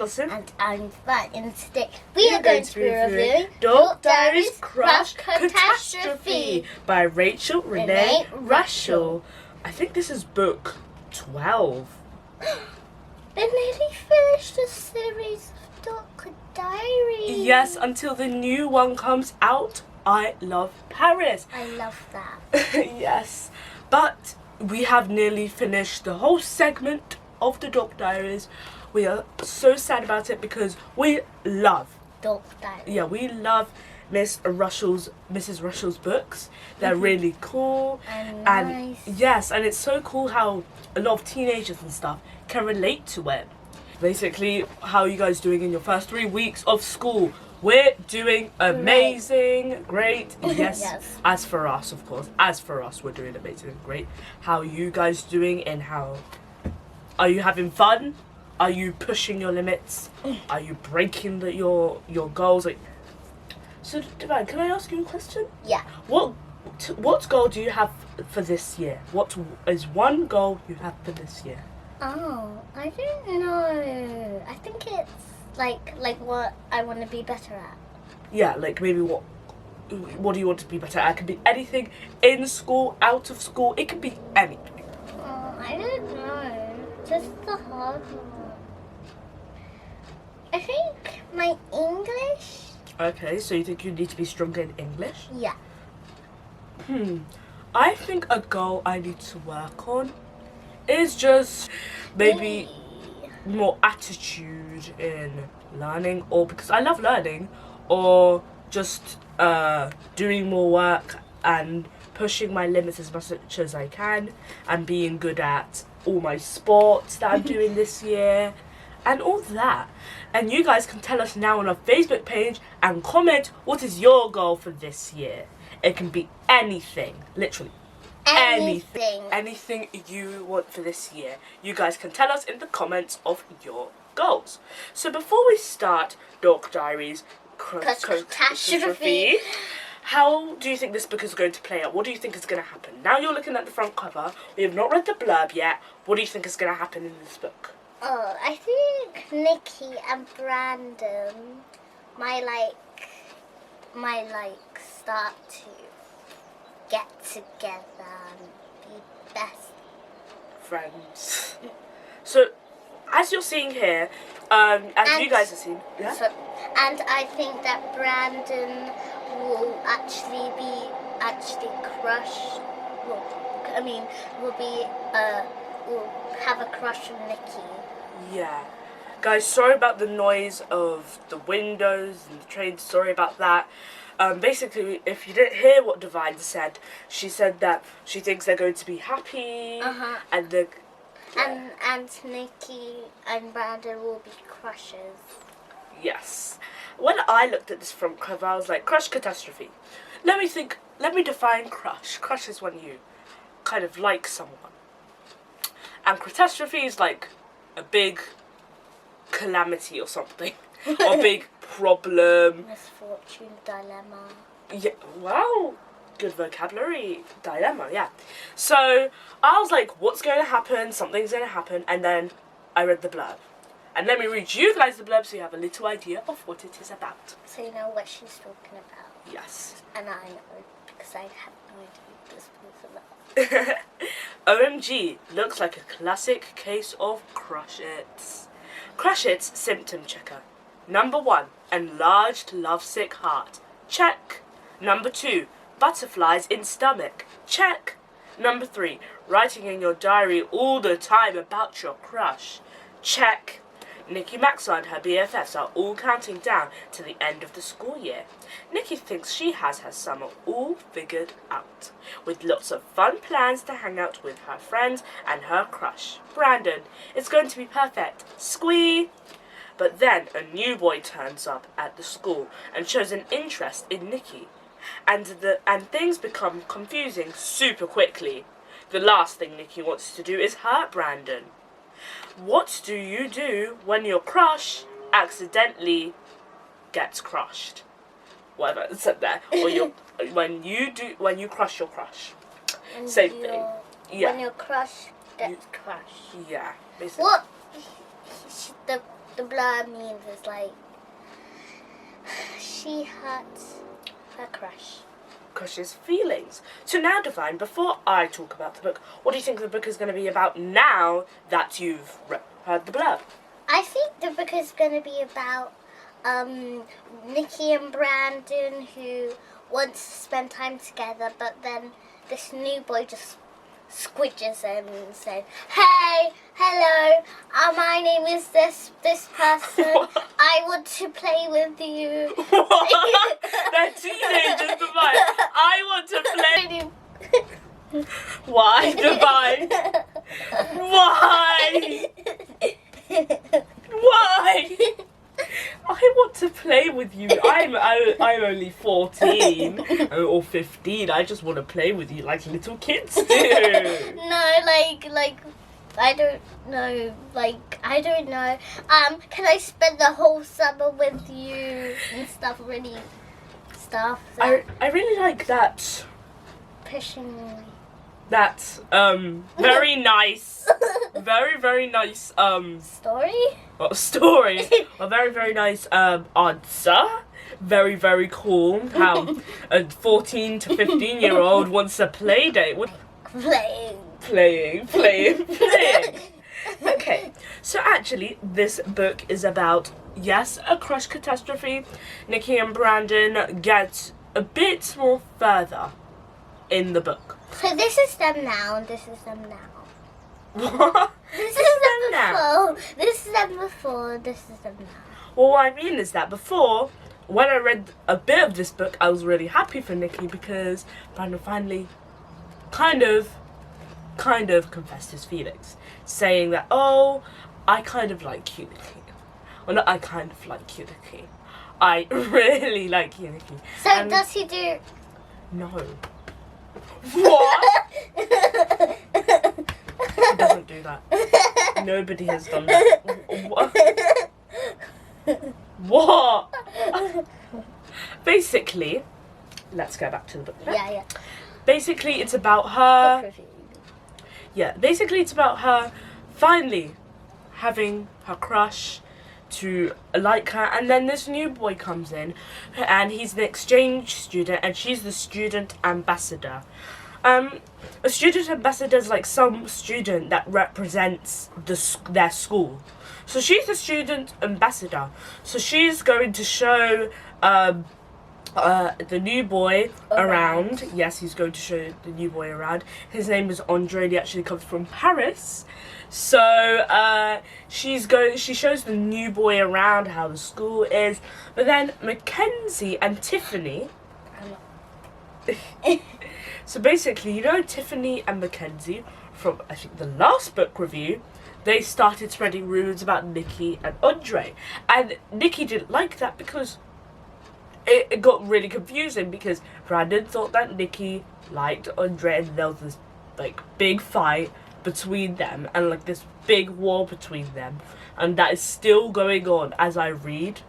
Allison. And I'm Fun. And today we are going to be reviewing Dork Diaries Crush Catastrophe by Rachel, Renee, Russel. I think this is book 12. They nearly finished the series of Dork Diaries. Yes, until the new one comes out. I love Paris. I love that. Yes, but we have nearly finished the whole segment of the Dork Diaries. We are so sad about it because we love Dork Diaries. Yeah, we love Mrs. Russell's books. They're really cool And and nice. yes, and it's so cool how a lot of teenagers and stuff can relate to it. Basically, how are you guys doing in your first 3 weeks of school? We're doing amazing, great. Yes. Yes. As for us, of course. As for us, we're doing amazing, great. How are you guys doing, and how are you having fun? Are you pushing your limits? Are you breaking your goals? Like, so, Divine, can I ask you a question? Yeah. What goal do you have for this year? What is one goal you have for this year? Oh, I don't know. I think it's like what I want to be better at. Yeah, like maybe what do you want to be better at? It could be anything, in school, out of school. It could be anything. Oh, I don't know. Just the hard one. I think my English. Okay, so you think you need to be stronger in English? Yeah. I think a goal I need to work on is just maybe more attitude in learning, or because I love learning, or just doing more work and pushing my limits as much as I can, and being good at all my sports that I'm doing this year and all that. And you guys can tell us now on our Facebook page and comment what is your goal for this year. It can be anything, literally anything you want for this year. You guys can tell us in the comments of your goals. So before we start Dork Diaries Catastrophe, how do you think this book is going to play out? What do you think is going to happen? Now you're looking at the front cover. We have not read the blurb yet. What do you think is going to happen in this book? Oh, I think Nikki and Brandon might start to get together and be best friends. So, as you're seeing here, you guys have seen, yeah? So, and I think that Brandon will actually crush. Will have a crush on Nikki. Yeah. Guys, sorry about the noise of the windows and the train. Sorry about that. Basically, if you didn't hear what Divine said, she said that she thinks they're going to be happy, and and Nikki and Brandon will be crushes. Yes. When I looked at this front cover, I was like, crush catastrophe. Let me define crush. Crush is when you kind of like someone. And catastrophe is like a big calamity or something. Or a big problem. Misfortune, dilemma. Yeah, wow. Good vocabulary. Dilemma, yeah. So I was like, what's going to happen? Something's going to happen. And then I read the blurb. And let me read you guys the blurb so you have a little idea of what it is about. So you know what she's talking about. Yes. And I know, because I have no idea what this was about. OMG, looks like a classic case of Crush It's. Crush It's symptom checker. Number 1, enlarged lovesick heart. Check. Number 2, butterflies in stomach. Check. Number 3, writing in your diary all the time about your crush. Check. Nikki Maxwell and her BFFs are all counting down to the end of the school year. Nikki thinks she has her summer all figured out, with lots of fun plans to hang out with her friends and her crush, Brandon. It's going to be perfect. Squee! But then a new boy turns up at the school and shows an interest in Nikki, and things become confusing super quickly. The last thing Nikki wants to do is hurt Brandon. What do you do when your crush accidentally gets crushed? Whatever it said there. Or when you crush your crush. Same thing. Yeah. When your crush gets crushed. Yeah, basically. What? the blurb means is like she hurt her crush. Crush's feelings. So now, Divine, before I talk about the book, what do you think the book is going to be about now that you've heard the blurb? I think the book is going to be about Nikki and Brandon who want to spend time together, but then this new boy just squidges him and says, "Hey, hello, my name is this person. I want to play with you." What? They're teenagers, Divine. I want to play. Why, Divine? Why? Why? I want to play with you. I'm only 14 or 15. I just want to play with you like little kids do. No, like I don't know. I don't know. Can I spend the whole summer with you and stuff? Really, stuff. I really like that. Pushing me. That very nice, very nice Story. story. A very nice answer. Very cool. How a 14 to 15-year-old wants a play date with playing. Okay, so actually this book is about, yes, a crush catastrophe. Nikki and Brandon get a bit more further in the book. So this is them now, and this is them now. What? This is them before. This is them before. This is them now. Well, what I mean is that before, when I read a bit of this book, I was really happy for Nikki because Brandon finally kind of confessed his feelings, saying that, "Oh, I kind of like you, Nikki." Well, not I kind of like you, Nikki. I really like you, Nikki. So And does he do? no. What? He doesn't do that. Nobody has done that. What? Basically, let's go back to the book now. Yeah. Basically, it's about her. Book review. Yeah, basically, it's about her finally having her crush to like her, and then this new boy comes in, and he's an exchange student, and she's the student ambassador. A student ambassador is like some student that represents their school. So she's the student ambassador. So she's going to show the new boy around. Yes, he's going to show the new boy around. His name is Andre. He actually comes from Paris. So she shows the new boy around how the school is. But then Mackenzie and Tiffany. So basically, you know Tiffany and Mackenzie from, I think, the last book review, they started spreading rumours about Nikki and Andre. And Nikki didn't like that because it got really confusing because Brandon thought that Nikki liked Andre, and there was this like big fight between them and like this big war between them, and that is still going on as I read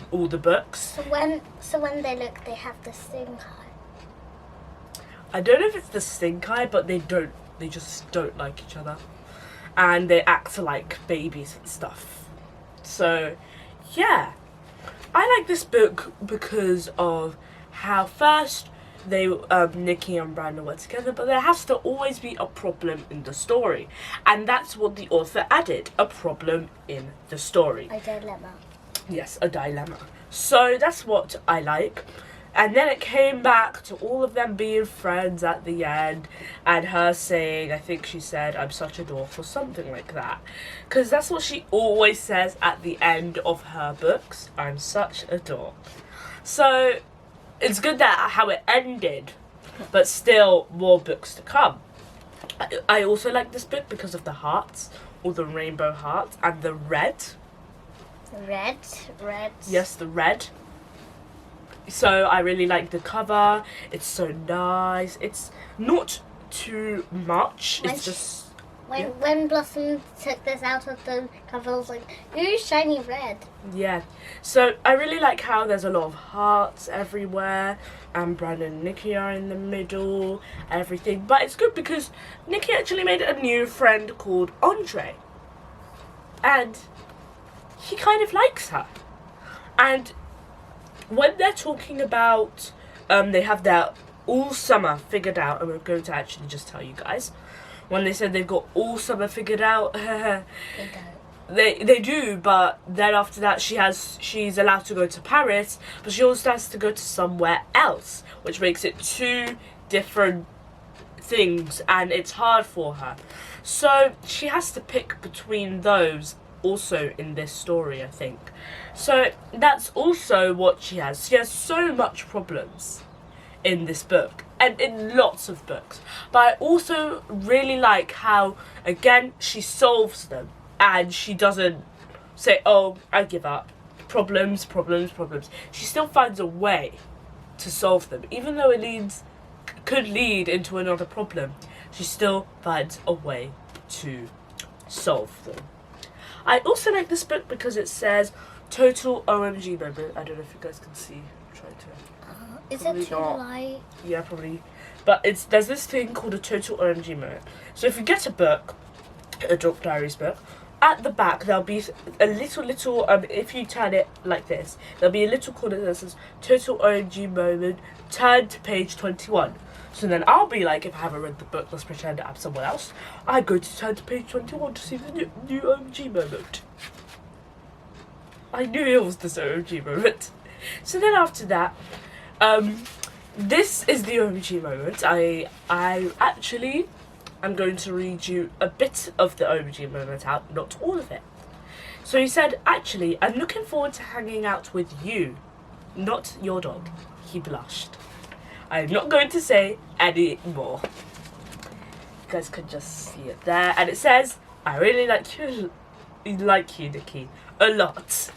all the books. So when they look, they have the stink eye. I don't know if it's the stink eye, but they just don't like each other, and they act like babies and stuff. So yeah, I like this book because of how first they Nikki and Brandon were together, but there has to always be a problem in the story, and that's what the author added, a problem in the story. A dilemma. Yes, a dilemma. So that's what I like. And then it came back to all of them being friends at the end, and her saying, I think she said, "I'm such a dork," or something like that. Because that's what she always says at the end of her books, "I'm such a dork." So it's good that how it ended, but still more books to come. I also like this book because of the hearts, all the rainbow hearts, and the red. Red. Yes, the red. So I really like the cover. It's so nice. It's not too much. It's just... When Blossom took this out of the cover, I was like, ooh, shiny red. Yeah. So I really like how there's a lot of hearts everywhere, and Brandon and Nikki are in the middle, everything. But it's good because Nikki actually made a new friend called Andre. And he kind of likes her. And when they're talking about, they have their all summer figured out, and we're going to actually just tell you guys, when they said they've got all summer figured out, they do, but then after that she's allowed to go to Paris, but she also has to go to somewhere else, which makes it 2 different things, and it's hard for her. So she has to pick between those also in this story, I think. So that's also what she has. She has so much problems in this book and in lots of books, but I also really like how, again, she solves them. And she doesn't say, oh, I give up. Problems. She still finds a way to solve them. Even though it could lead into another problem, she still finds a way to solve them. I also like this book because it says total OMG moment. I don't know if you guys can see. I'm trying to. Is it too light? Yeah, probably. But there's this thing called a total OMG moment. So if you get a book, a Dork Diaries book, at the back there'll be a little if you turn it like this, there'll be a little corner that says total OMG moment, turn to page 21. So then I'll be like, if I haven't read the book, let's pretend I'm someone else, I go to turn to page 21 to see the new OMG moment. I knew it was this OMG moment. So then after that, this is the OMG moment. I'm going to read you a bit of the OMG moment out, not all of it. So he said, actually, I'm looking forward to hanging out with you, not your dog. He blushed. I'm not going to say any more. You guys can just see it there. And it says, I really like you, Nikki, a lot.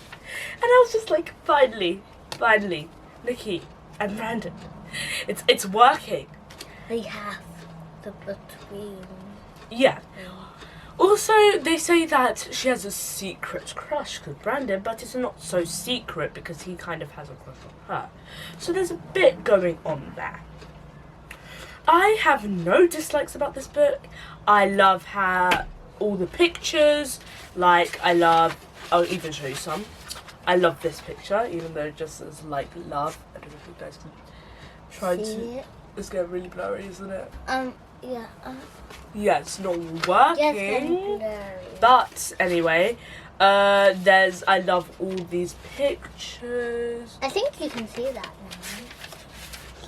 And I was just like, finally, Nikki and Brandon. It's working. They have the between. Yeah. Also, they say that she has a secret crush with Brandon, but it's not so secret because he kind of has a crush on her. So there's a bit going on there. I have no dislikes about this book. I love how all the pictures, I'll even show you some. I love this picture, even though it just says like love. I don't know if you guys can try to. It's getting really blurry, isn't it? Yeah. Yeah, it's not working. Yes, but anyway, I love all these pictures. I think you can see that now.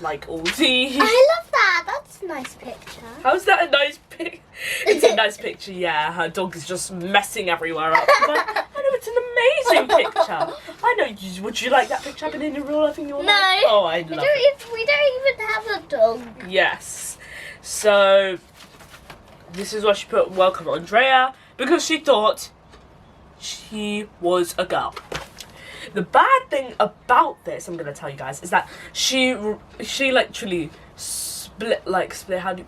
Like all these. I love that. That's a nice picture. How's that a nice pic? It's a nice picture, yeah. Her dog is just messing everywhere up. But I know it's an amazing picture. I know. Would you like that picture happening in real life in your life? No. Oh, I love it. We don't even have a dog. Yes. So this is why she put welcome Andrea, because she thought she was a girl. The bad thing about this, I'm gonna tell you guys, is that she literally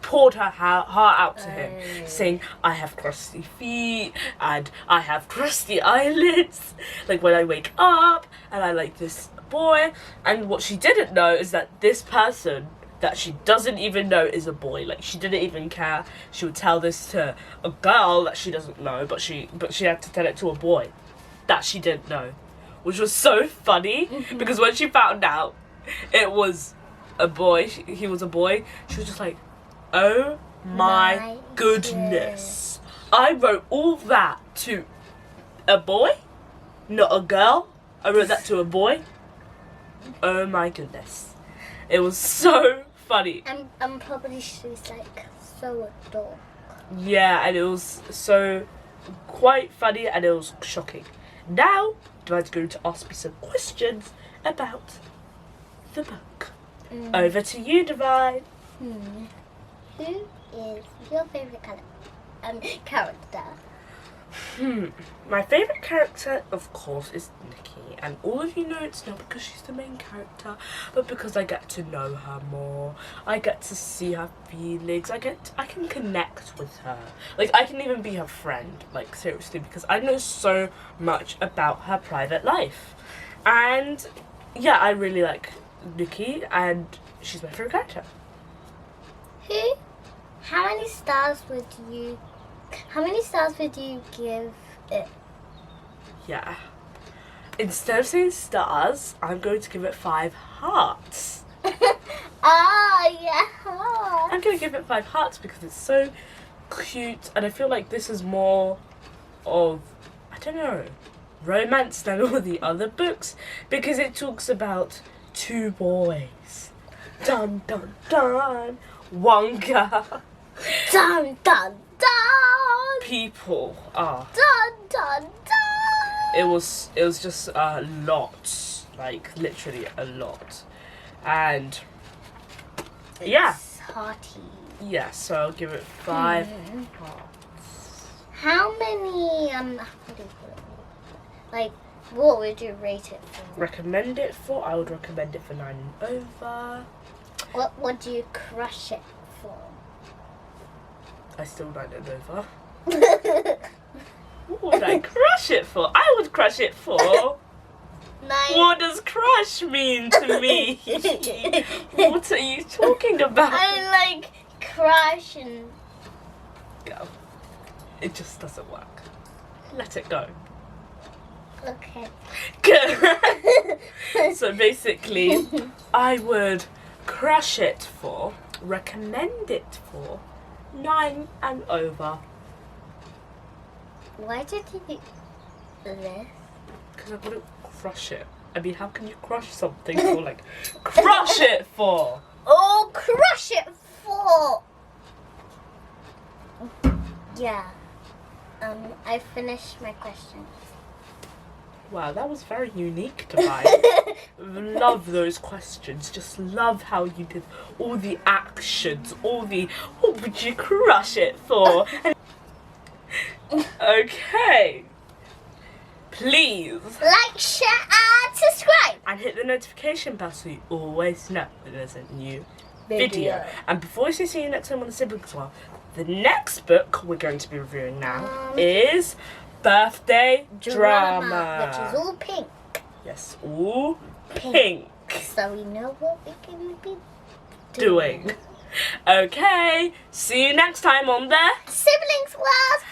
poured her heart out to him, saying, I have crusty feet and I have crusty eyelids, like when I wake up, and I like this boy. And what she didn't know is that this person that she doesn't even know is a boy. Like, she didn't even care. She would tell this to a girl that she doesn't know, but she had to tell it to a boy that she didn't know, which was so funny. Because when she found out it was a boy, he was a boy, she was just like, oh my goodness. I wrote all that to a boy, not a girl. I wrote that to a boy. Oh my goodness. It was so funny. And probably she's like so adorable. Yeah, and it was so quite funny and it was shocking. Now, Divine's going to ask me some questions about the book. Over to you, Divine. Who is your favourite character? My favourite character, of course, is Nikki, and all of you know it's not because she's the main character, but because I get to know her more. I get to see her feelings. I can connect with her. Like, I can even be her friend, like, seriously, because I know so much about her private life. And yeah, I really like Nikki, and she's my favourite character. How many stars would you give it? Yeah. instead of saying stars, I'm going to give it 5 hearts. Yeah. I'm going to give it 5 hearts because it's so cute, and I feel like this is more of, I don't know, romance than all the other books, because it talks about 2 boys. Dun dun dun. One girl. Dun dun dun. People are. Dun dun dun. It was just a lot, like literally a lot, and yeah. It's hearty. Yeah, so I'll give it 5 hearts. How many what do you call it? Like, what would you rate it for? Recommend it for? I would recommend it for 9 and over. What would you crush it for? I still 9 and over. What would I crush it for? I would crush it for. 9. What does crush mean to me? What are you talking about? I like crush and Go. It just doesn't work. Let it go. okay. So basically, I would crush it for, recommend it for 9 and over. Why did you do this? Because I wouldn't crush it. I mean, how can you crush something for like crush it for? Oh, crush it for. Yeah. I finished my questions. Wow, that was very unique to buy. Love those questions. Just love how you did all the actions, all the what would you crush it for? Okay. Please Like, share, and subscribe. and hit the notification bell so you always know when there's a new video. And before I see you next time on the Siblings World, the next book we're going to be reviewing now is Birthday Drama. Which is all pink. Yes, all pink. So we know what we're going to be Doing. Okay, see you next time on the Siblings World.